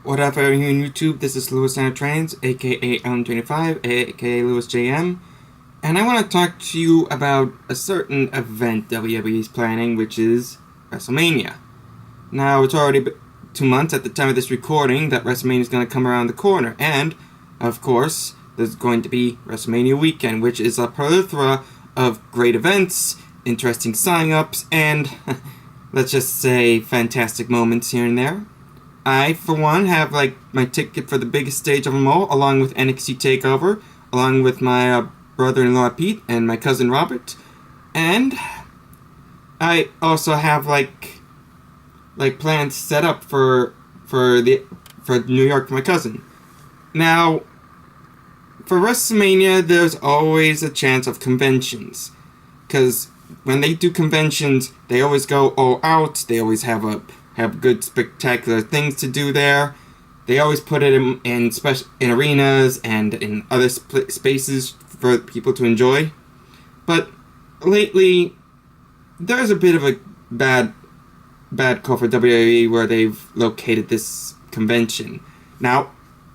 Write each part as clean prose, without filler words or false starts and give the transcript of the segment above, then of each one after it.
What up, everyone here on YouTube? This is Lewis Center Trains, aka Alan25, aka Lewis JM, and I want to talk to you about a certain event WWE is planning, which is WrestleMania. Now, it's already 2 months at the time of this recording that WrestleMania is going to come around the corner, and, of course, there's going to be WrestleMania weekend, which is a plethora of great events, interesting sign-ups, and, let's just say, fantastic moments here and there. I, for one, have my ticket for the biggest stage of them all, along with NXT TakeOver, along with my brother-in-law Pete and my cousin Robert, and I also have plans set up for New York for my cousin. Now, for WrestleMania, there's always a chance of conventions, because when they do conventions, they always go all out. They always have good, spectacular things to do there. They always put it in arenas and in other spaces for people to enjoy. But lately, there's a bit of a bad call for WWE where they've located this convention. Now,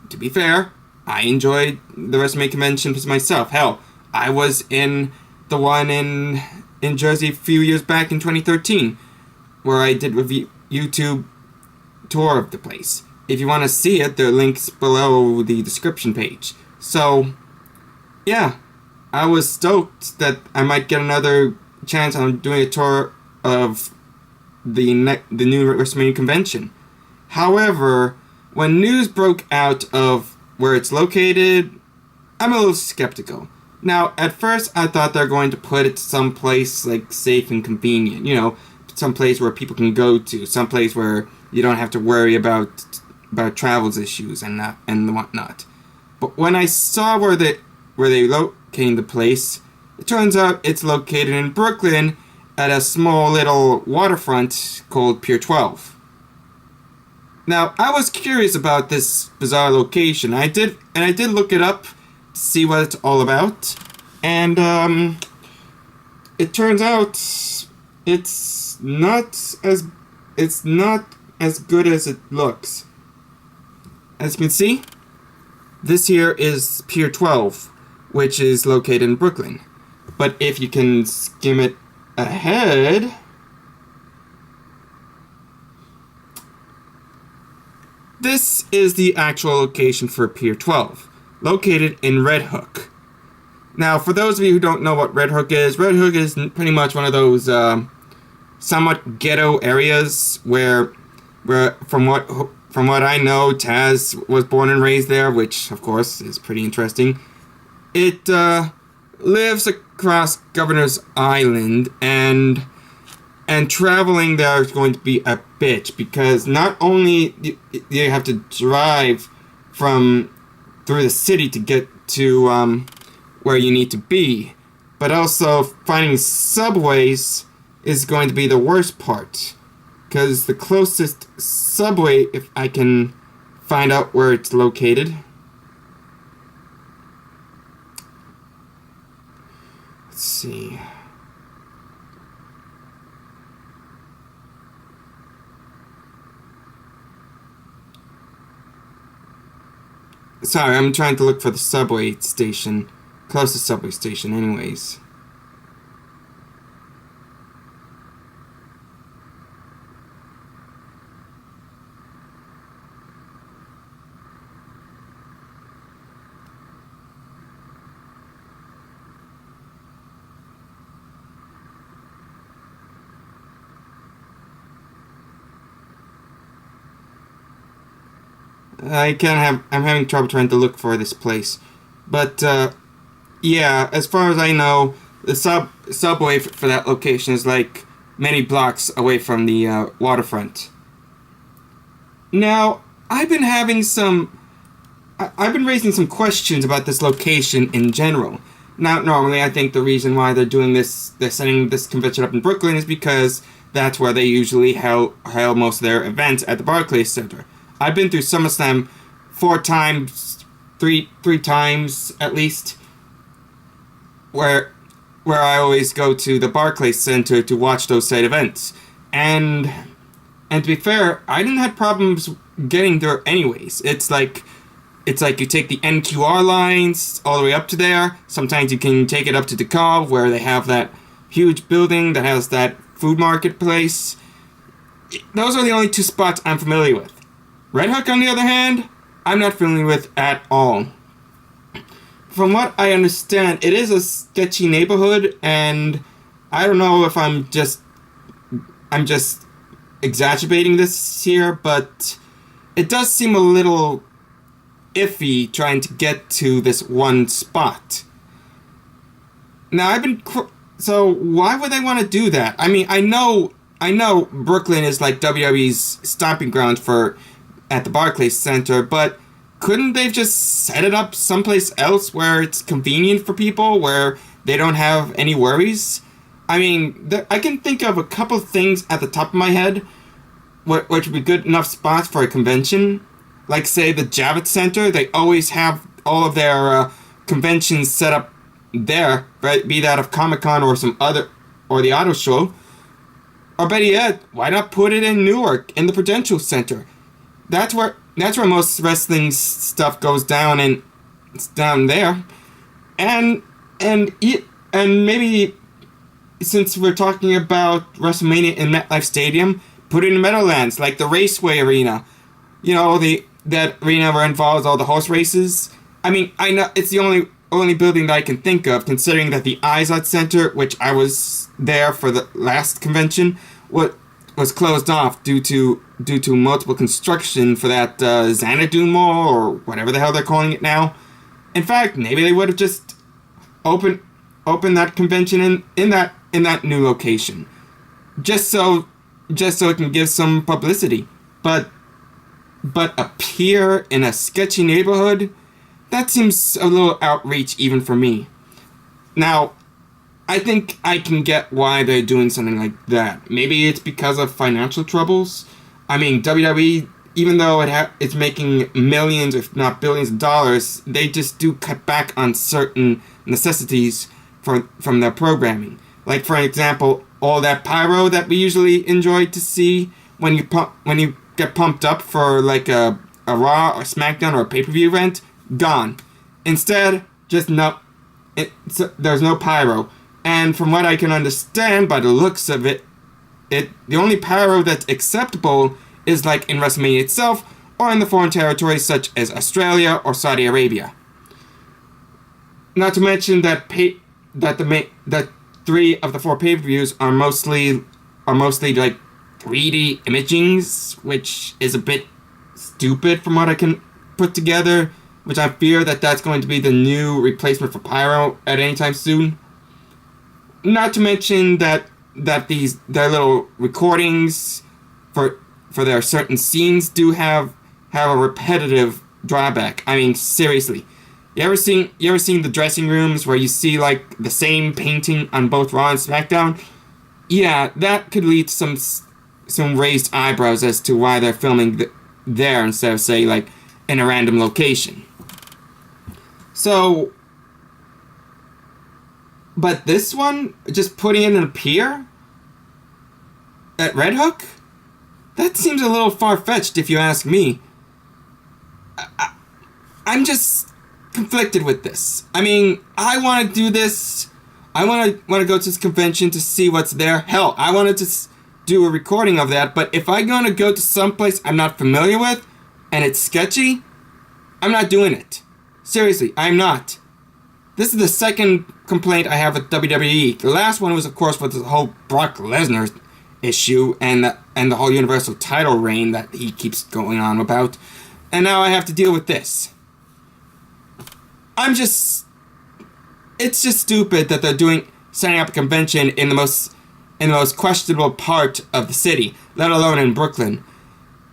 to be fair, I enjoyed the WrestleMania convention for myself. Hell, I was in the one in Jersey a few years back in 2013, where I did review YouTube tour of the place. If you want to see it, there are links below the description page. So, yeah, I was stoked that I might get another chance on doing a tour of the new WrestleMania convention. However, when news broke out of where it's located, I'm a little skeptical. Now, at first, I thought they're going to put it someplace safe and convenient, some place where people can go to, some place where you don't have to worry about travels issues and whatnot. But when I saw where they located the place, it turns out it's located in Brooklyn at a small little waterfront called Pier 12. Now, I was curious about this bizarre location. I did look it up to see what it's all about, and it turns out it's not as good as it looks. As you can see, this here is Pier 12, which is located in Brooklyn. But if you can skim it ahead, this is the actual location for Pier 12, located in Red Hook. Now, for those of you who don't know what Red Hook is pretty much one of those somewhat ghetto areas where from what I know, Taz was born and raised there, which of course is pretty interesting. It lives across Governor's Island, and traveling there is going to be a bitch, because not only you have to drive through the city to get to where you need to be, but also finding subways is going to be the worst part, because the closest subway, if I can find out where it's located, let's see. Sorry, I'm trying to look for the subway station, closest subway station anyways. I'm having trouble trying to look for this place. But, yeah, as far as I know, the subway for that location is many blocks away from the waterfront. Now, I've been raising some questions about this location in general. Now, normally, I think the reason why they're setting this convention up in Brooklyn is because that's where they usually held most of their events at the Barclays Center. I've been through SummerSlam 4 times, three times at least, where I always go to the Barclays Center to watch those said events, and And to be fair, I didn't have problems getting there anyways. It's like you take the NQR lines all the way up to there. Sometimes you can take it up to DeKalb, where they have that huge building that has that food marketplace. Those are the only two spots I'm familiar with. Red Hook, on the other hand, I'm not familiar with at all. From what I understand, it is a sketchy neighborhood, and I don't know if I'm just exacerbating this here, but it does seem a little iffy trying to get to this one spot. Now, so why would they want to do that? I mean, I know Brooklyn is like WWE's stomping ground at the Barclays Center, but couldn't they just set it up someplace else where it's convenient for people, where they don't have any worries? I mean, I can think of a couple of things at the top of my head which would be good enough spots for a convention. Like, say, the Javits Center. They always have all of their conventions set up there, right? Be that of Comic-Con or or the Auto Show. Or better yet, why not put it in Newark, in the Prudential Center? That's where most wrestling stuff goes down, and it's down there. And maybe, since we're talking about WrestleMania in MetLife Stadium, put it in Meadowlands, like the Raceway Arena. You know, that arena where involves all the horse races. I mean, I know it's the only building that I can think of, considering that the Izod Center, which I was there for the last convention, was closed off due to multiple construction for that Xanadu Mall, or whatever the hell they're calling it now. In fact, maybe they would have just opened that convention in that new location, just so it can give some publicity. But a pier in a sketchy neighborhood, that seems a little outreach even for me. Now, I think I can get why they're doing something like that. Maybe it's because of financial troubles. I mean, WWE, even though it's making millions, if not billions of dollars, they just do cut back on certain necessities from their programming. Like, for example, all that pyro that we usually enjoy to see when you get pumped up for like a Raw or SmackDown or a pay-per-view event, gone. Instead, just there's no pyro. And from what I can understand by the looks of it, the only pyro that's acceptable is like in WrestleMania itself, or in the foreign territories such as Australia or Saudi Arabia. Not to mention that that 3 of the 4 pay-per-views are mostly like 3D imagings, which is a bit stupid from what I can put together, which I fear that's going to be the new replacement for pyro at any time soon. Not to mention that their little recordings for their certain scenes do have a repetitive drawback. I mean, seriously. You ever seen the dressing rooms where you see like the same painting on both Raw and SmackDown? Yeah, that could lead to some raised eyebrows as to why they're filming there instead of, say, like in a random location. So, but this one, just putting it in a pier at Red Hook, that seems a little far-fetched if you ask me. I'm just conflicted with this. I mean, I want to do this. I want to go to this convention to see what's there. Hell, I wanted to do a recording of that, but if I'm going to go to someplace I'm not familiar with and it's sketchy, I'm not doing it. Seriously, I'm not. This is the second complaint I have with WWE. The last one was, of course, with the whole Brock Lesnar issue and the whole Universal title reign that he keeps going on about. And now I have to deal with this. It's just stupid that they're setting up a convention in the most questionable part of the city, let alone in Brooklyn.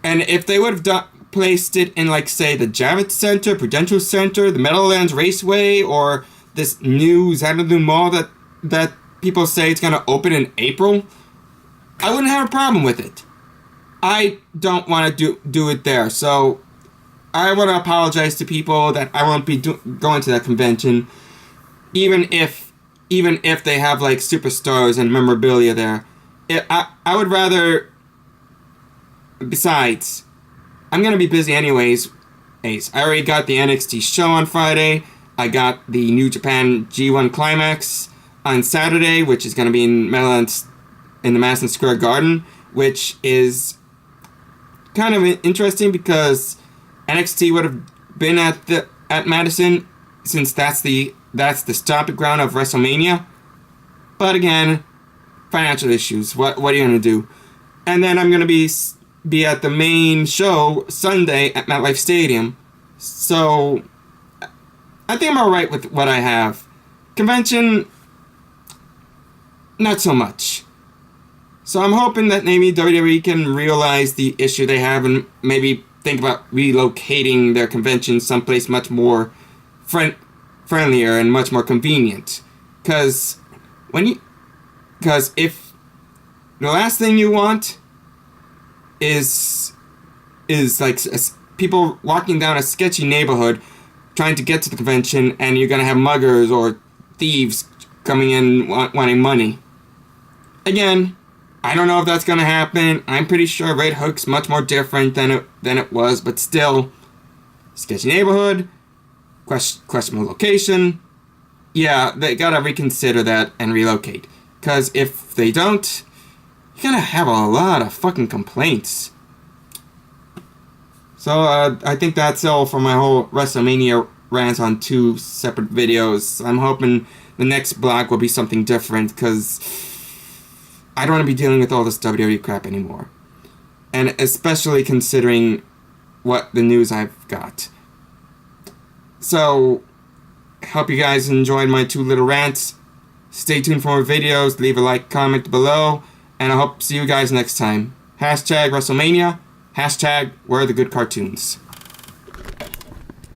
And if they would have placed it in, like, say, the Javits Center, Prudential Center, the Meadowlands Raceway, or this new Xanadu Mall that people say it's going to open in April, I wouldn't have a problem with it. I don't want to do it there, so I want to apologize to people that I won't be going to that convention, even if they have like superstars and memorabilia there. I would rather Besides, I'm gonna be busy anyways. Ace. I already got the NXT show on Friday. I got the New Japan G1 Climax on Saturday, which is gonna be in Maryland, in the Madison Square Garden, which is kind of interesting because NXT would have been at Madison, since that's the stomping ground of WrestleMania. But again, financial issues. What are you gonna do? And then I'm gonna be at the main show Sunday at MetLife Stadium. So I think I'm alright with what I have. Convention, not so much. So I'm hoping that maybe WWE can realize the issue they have and maybe think about relocating their convention someplace much more friendlier and much more convenient. Because if the last thing you want is like people walking down a sketchy neighborhood trying to get to the convention, and you're gonna have muggers or thieves coming in wanting money. Again, I don't know if that's gonna happen. I'm pretty sure Red Hook's much more different than it was, but still, sketchy neighborhood, questionable location. Yeah, they gotta reconsider that and relocate. Because if they don't, you're gonna have a lot of fucking complaints. So, I think that's all for my whole WrestleMania rants on 2 separate videos. I'm hoping the next blog will be something different, because I don't want to be dealing with all this WWE crap anymore. And especially considering what the news I've got. So, hope you guys enjoyed my 2 little rants. Stay tuned for more videos, leave a like, comment below, and I hope to see you guys next time. #WrestleMania, #Where are the good cartoons?